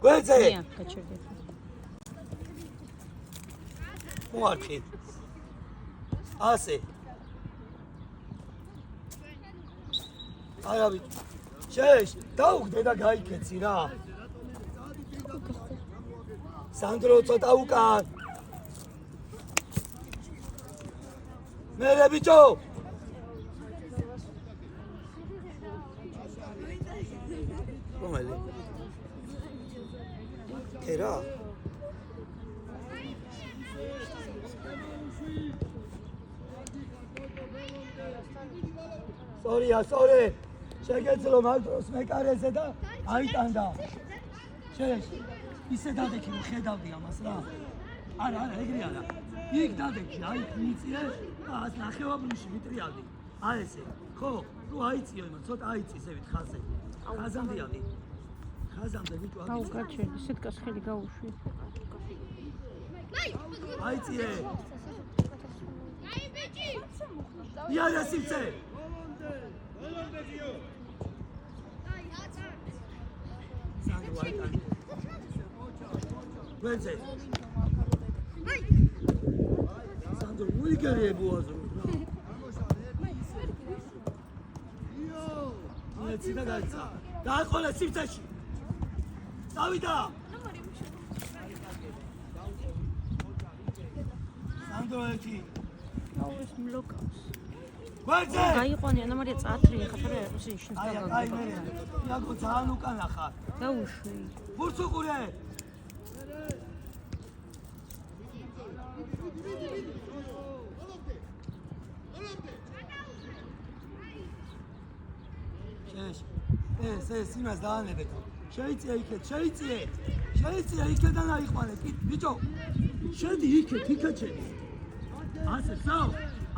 გვერდზე გაჩერდება. მოარქი. ასე. არავი. შეშ, დაუგდე და გაიქეცი რა. სანდრო ცოტა უკან. მერე ბიჭო. რომელი? კერა. სორი. შეგეძლო მაგდროს მეკარეზე და აიტანდა. შეშ. ისე დადექი რომ ხედავდი ამას რა. არა, ეგრე არა. იქ დადექი, აი მიწიე, ას ნახევარში მიტრიალდი. აი ესე. ხო, თუ აიწიო იმან, ცოტა აიწი ზევით ხაზე. ხაზამდეადი. ხაზამდე ბიჭო აიწი. აუ გაჩერდი, სიტკას ხელი გაუშვი. აიწიე. აი ბიჭი. იარა სიცე. სანდრო აიტანდა. გვერდზე. სანდრო უიგერიე ბუაზრო რა. მეცი და გაიცა. დააყოლე სიცეში. დავიდა. სანდრო ერთი. აუ ეს მლოკავს. გვერდზე. გაიყვანე ანა მარია წათრი ხაფარა იყოს ისინი აი მე. იაგო ძალიან უკანა ხარ. გაუშვი. ბურთს უყურე. ეს იმას დაანებეთ. შეიწია იქეთ, შეიწია იქიდან აიყვანე. ბიჭო, შედი იქეთ შედი. ასე საო,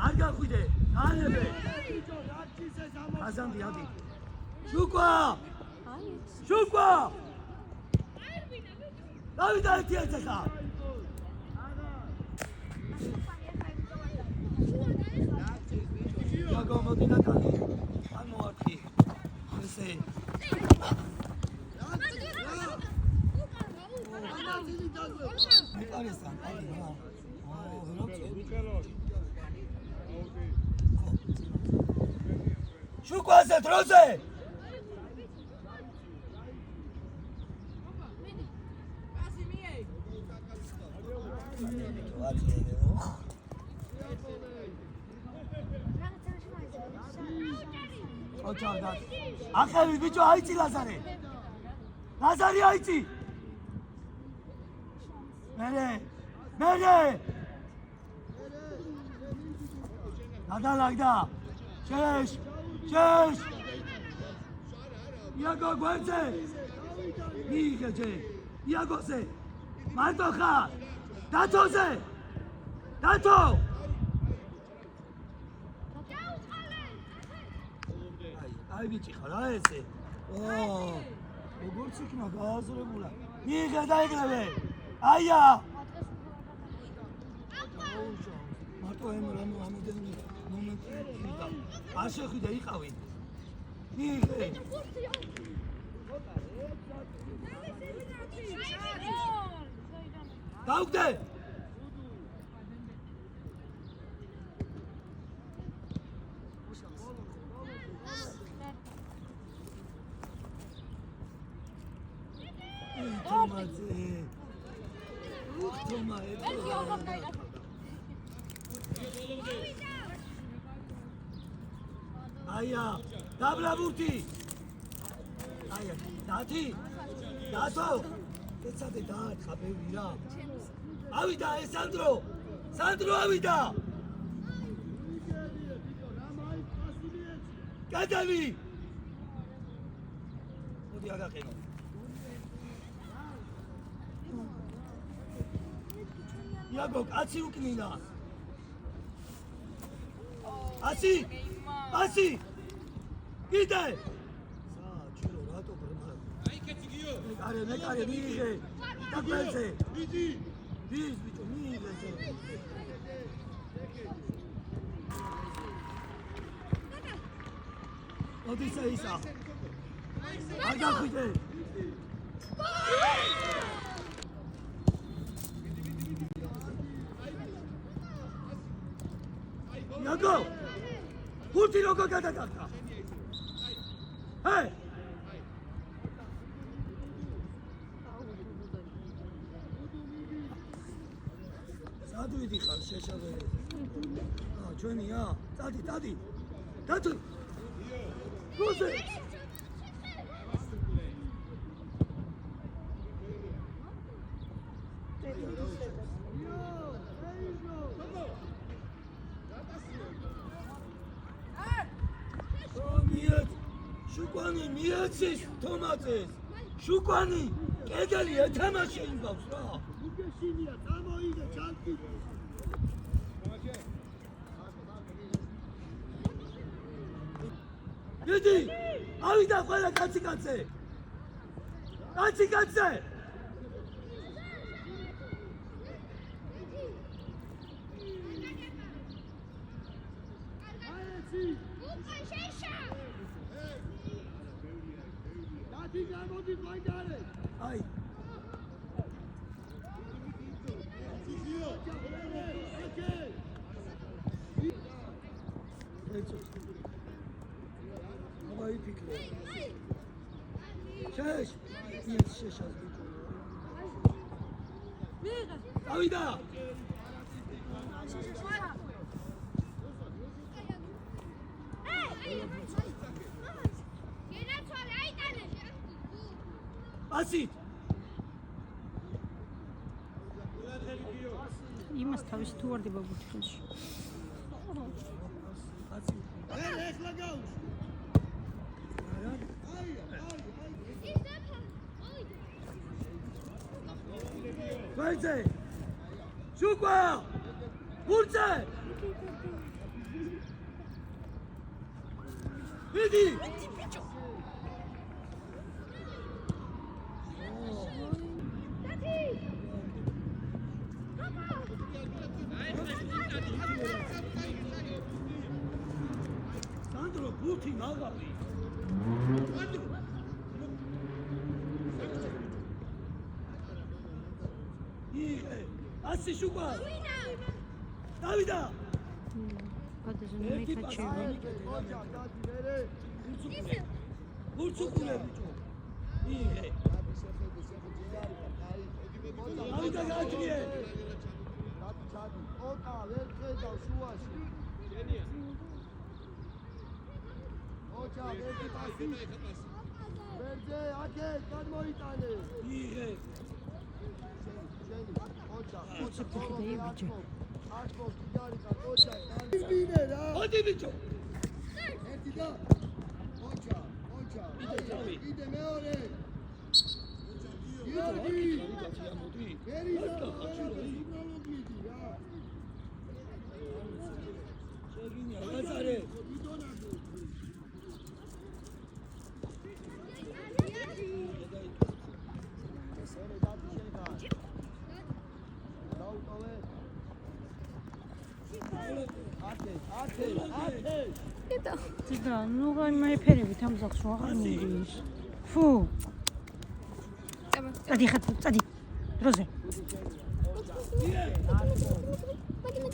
არ გახვიდე, დაანებე. ხაზამდი ადი. შუკვა! დავიდა ერთი ხა. იაგო მოდი და კანი. ან მოარქი. ესე. მეკარესთან, აი რა. შუკვაზე დროზე. ახალი ბიჭო აიწი ლაზარე. ლაზარი აიწი. მერე. გადალაგდა. შეშ. იაგო გვერდზე. მიიღე. იაგოზე. მარტო ხარ. დათოზე. დათო. აი ბიჭი ხარ რა ესე. როგორც იქნა გააზრებულა. მიიღე დაიგრევე. აია. მარტო ამოდენი მომენტი. არ შეხვიდა იყავი. მიიღე. დაუგდე. აია, დაბრაბურთი. აია, დათი. დათო. ეცადე დაათხა ბევრი რა. ავიდა ეს სანდრო ავიდა. გადავი. მოდი აგაყენო. იაგო კაცი უკნინა. ასი. კიდე. საჩურო რატო ბრმა. აიქეთი გიო. მეკარე მიიღე. დაგვეზე. ვიდი. ვის ბიჭო მიიღე. მოდი საისა. აგახვიდე. იაგო გუთი როგორ გადაგახდა ჰეი სად ვიდიხარ შეშალერე ჩვენია წადი დათო გუზე შუკვანი მიეცეს თომაწეს შუკვანი კედელი ეთამაშე იმბავს რა უგეშინია წამოიდე ჩანკი მიდი ავიდა ყველა კაცი აი აბა იფიქრე შეშ შეშ ავიდა ასი იმას თავისი თუ ვარდება ბუთქოში. ასი ეხლა გაუშვ ვაიძე შუკვა ბურცე მიდი სანდრო ბუთი მაღალი ასი შუკვა დავიდა გადაზე მეკაჩევი ბურცუკულე ბიჭო იღე დავიდა გააჩნიე ოკა ვერ ხედავ შუაში ოჩა ერთი პასი ვერზე აკე გადმოიტანე იღე ოჩა ფიქრე ბიჭო ოდი ბიჭო ერთი და ოჩა იდე მეორე გიორგი ვერი და სიგნალობიდი რა შეგინია გაზარე და ნუ მაიფერებით ამ ზახს რა აღარ მიდის ფუ წადი ხატ წადი დროზე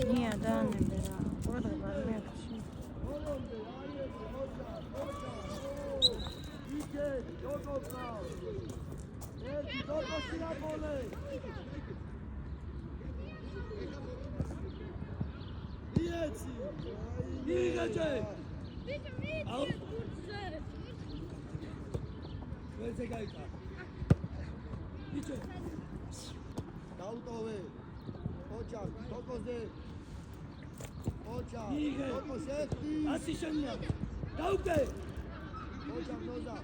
ნია დაანებდა რა ყურადღება არ მეაქცი იკე დოგოცა ერთი დოგოცა ბოლე იეცი იგაჭე აუ ვეზე გაიწა ბიჭო დაუტოვე ოჩა დოკოზე ოჩა დოკოზე ასი შენია დაუკე ოჩა ნოზა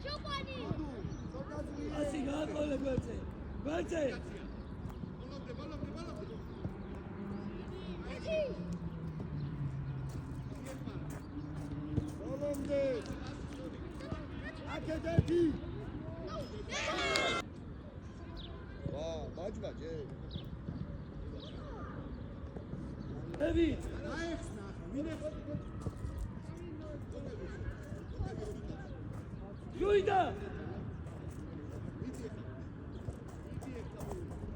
შუკვანი ასი გააყოლე გვერდზე სოლომდე აკედეთი ვა ბაჭბაჭე ევი აიხსნა მინე ჯუიდა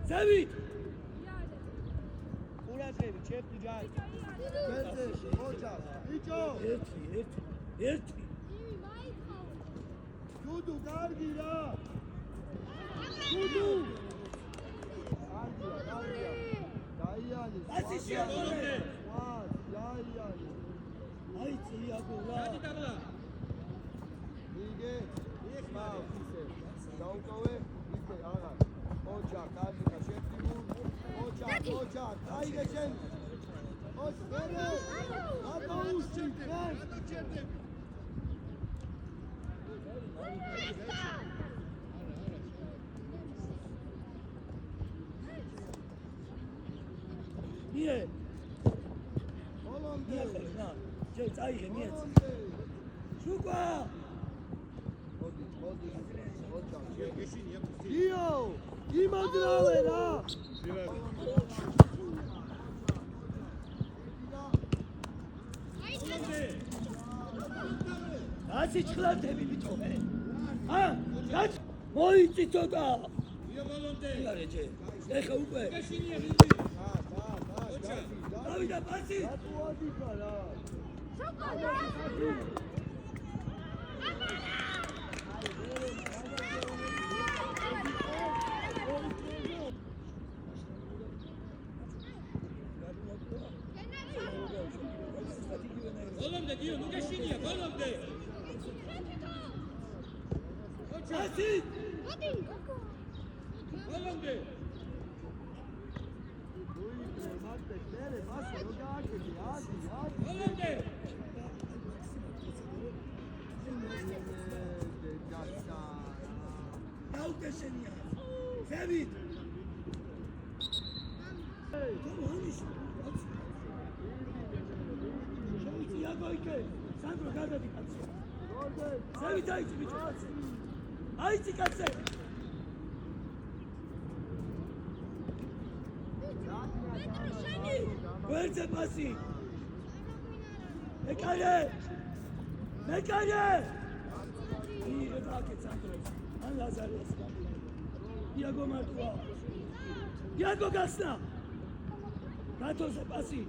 ზევით ყურადღები, ჩემი ჯარი. ვერზე, ოჯახ. ბიჭო, ერთი ჯუდუ კარგი რა. ჯუდუ. კარგია. დაიალი. ასე შეაყოლე ვა, დაიალი. აი წიაგო რა მიგე, ისმაუ, ისე. დაუკავე, ისე აღარ. ოჯახ, კარგი და შეფтивუ. ოჯახ, აიგე შენ. ოჯახ, აბაუსი, ხარ. მie ბოლომდე. না যে চাইগে নিয়েছি শুকা მოდი, ოჯახ. იო, იმაგრავე რა. ასე ჩხლადები ბიჭობე რაც მოიწიწოდა იარეჯე ეხა უკვე დავიდა პასი ატუადიკა რა. Golomde diyor, nu gașinie, golomde! ასე Golomde! უიგრე მარტე მერე მასე რო გააკეთე, აზი. Golomde! დაუკეშენია ზევით თომანის იაგოიკე სანდრო გადადი კაცო ზევით აიცი ბიჭო აიცი კაცე ვერცე პასი მეკარე იღე პაკეტ სანდრო ან ლაზარეს იაგო მარტოა იაგო გასნა გათოზე პასი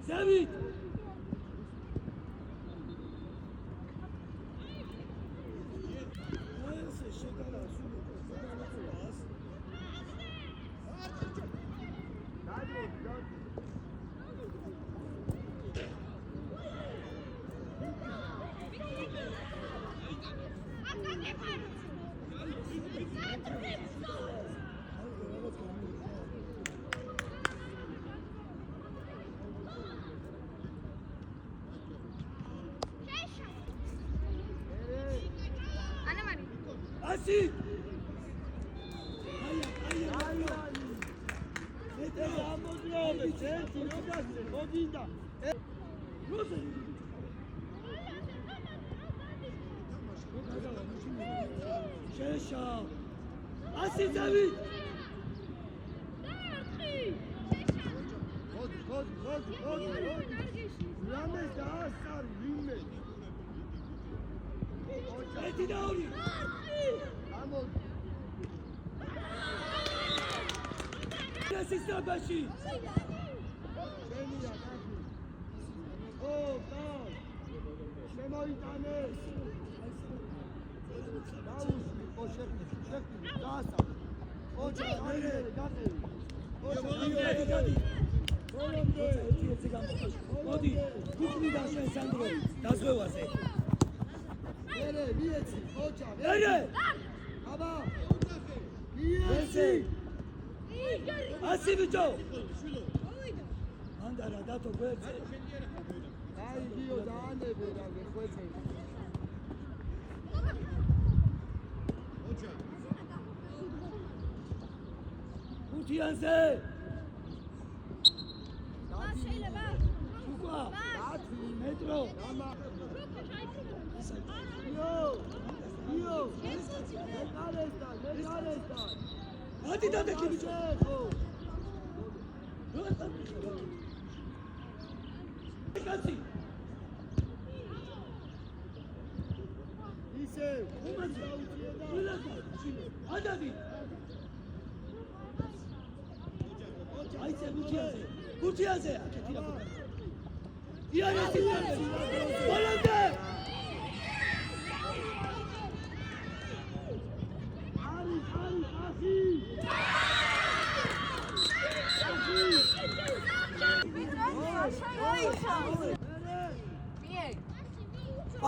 ზევით ესე შეგალა სულ ასი აია მე ამოძრავე ერთი როდასე მოდინდა როზე შეშა ასი ზევით მოდი რამეს და ასარი ვინმე ერთი და ორი ამოდი სისტაბაში შენია კაცი ო და შემოიტანეს დაუსვი ოშეფი დაასა ოჯახ აიღე გაყევი მოდი გუქნიდან შენ სანდრო დაზღვევაზე ერე მიეცი ოჯახ ერე აბა მიეცი ასი ბიჭო ანდარა დათო გვერდზე აი გიო დაანებე და გეხვეწე გუთიანზე შუკა მეტრო იო მეკარესთან ადი დადეკი ბიჭო კაცი ისე უმაცი აუდიე და ადადი დაიცე გუთიაზე აკეთი რა იარეთი ბოლომდე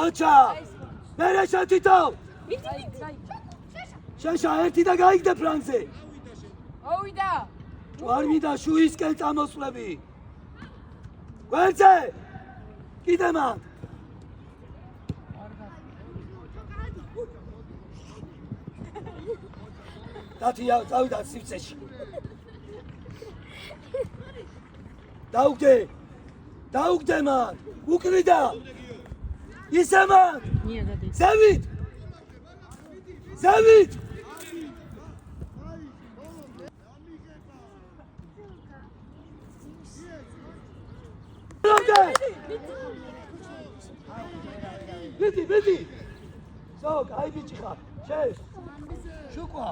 ოჩა მერე შეთითო შეშა ერთი და გაიგდე ფრანზე მოვიდა არ მინდა შუისკენ წამოსვლები გვერდზე კიდე მაგ დათია წავიდა სივრცეში დაუგდე მაგ უკრიდა ისე მაგ ზევით ბიდი ზო კაი ბიჭი ხარ შეშ შუქვა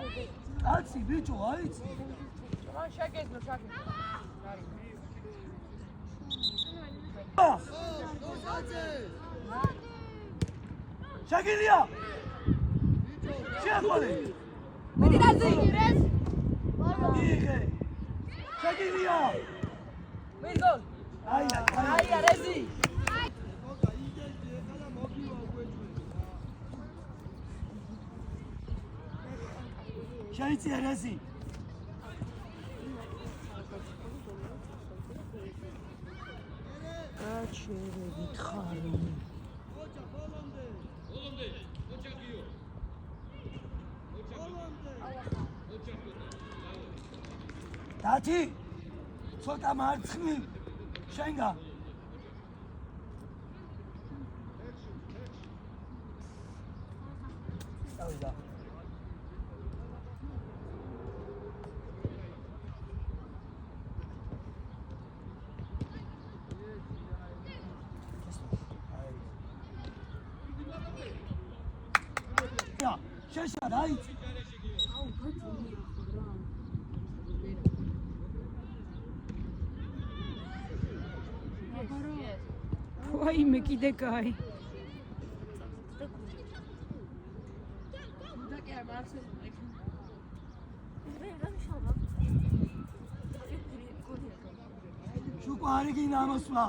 კაცი ბიჭო აიცი მან შეგეძლო შეგილია შეაყოლე მიდი რაზი მიიღე შეგილია მიდი გოლ აია რეზი შეიწია რეზი გაჩერებით ხარი დათი ცოტა მარცხნი შენგან დავიდა შეშა დაიცი ვაიმე კიდე კაი შუქვა არ იგი ნამოსვლა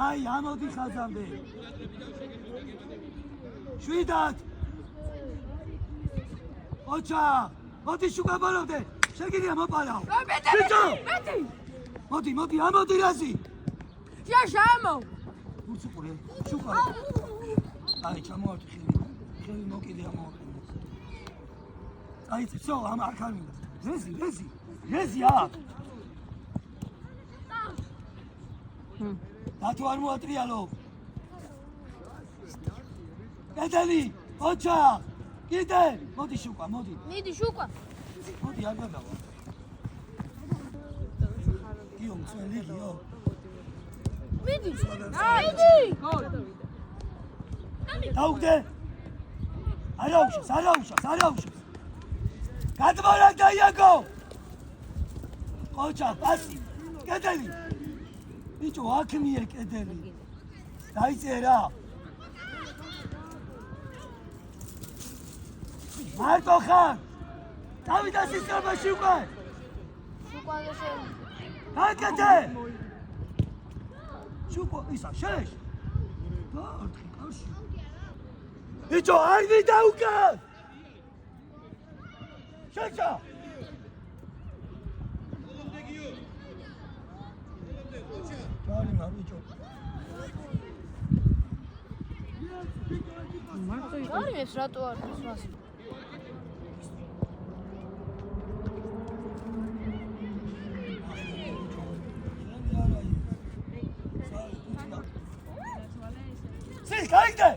აი ამოდი ხაზამდე შვიდად ოჩა მოდი შუქვა ბოლომდე შეგიძლია მოპალავ ბიჭო მოდი ამოდი რაზი შეშამო უცუყურე შუქვა აი ჩამოვარდი ხელი მოკიდე ამოვარდი აი ცო ამ არ ხარმინდა რეზი აქ დათო არ მოატრიალო კედელი ოჩა კიდე მოდი შუქვა მოდი მოდი არ გადავა გიო მცველი გიო მიდი დაუგდე არაუშავს გადმორა დაიაგო ოჩა პასი კედელი ბიჭო აქ მიერ კედელი დაიწერა მარტო ხარ დავიდა სისტემაში უკვე დაკეთე შუქო ისა შეშ დაარტყი კავშირი ბიჭო არ ვიდა უკან შეშა ჯარი მა ბიჭო არიმებს რატო არ ის მას სი გაიგდე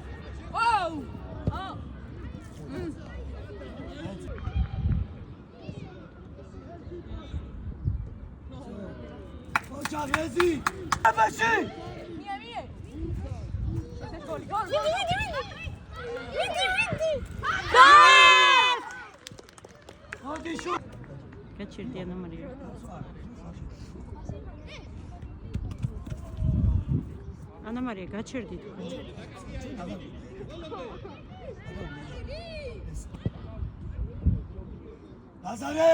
ოჩა რეზი აბაში მie ეს გოლი მიდი გაჩერდი ანა მარია. ანა მარია გაჩერდი თუ. ლაზარე!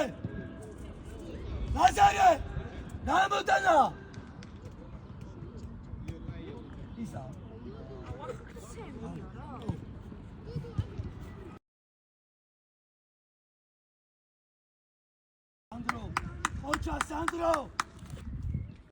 ლაზარე! გამოდანა! ისა. სანდრო! ოჩა სანდრო!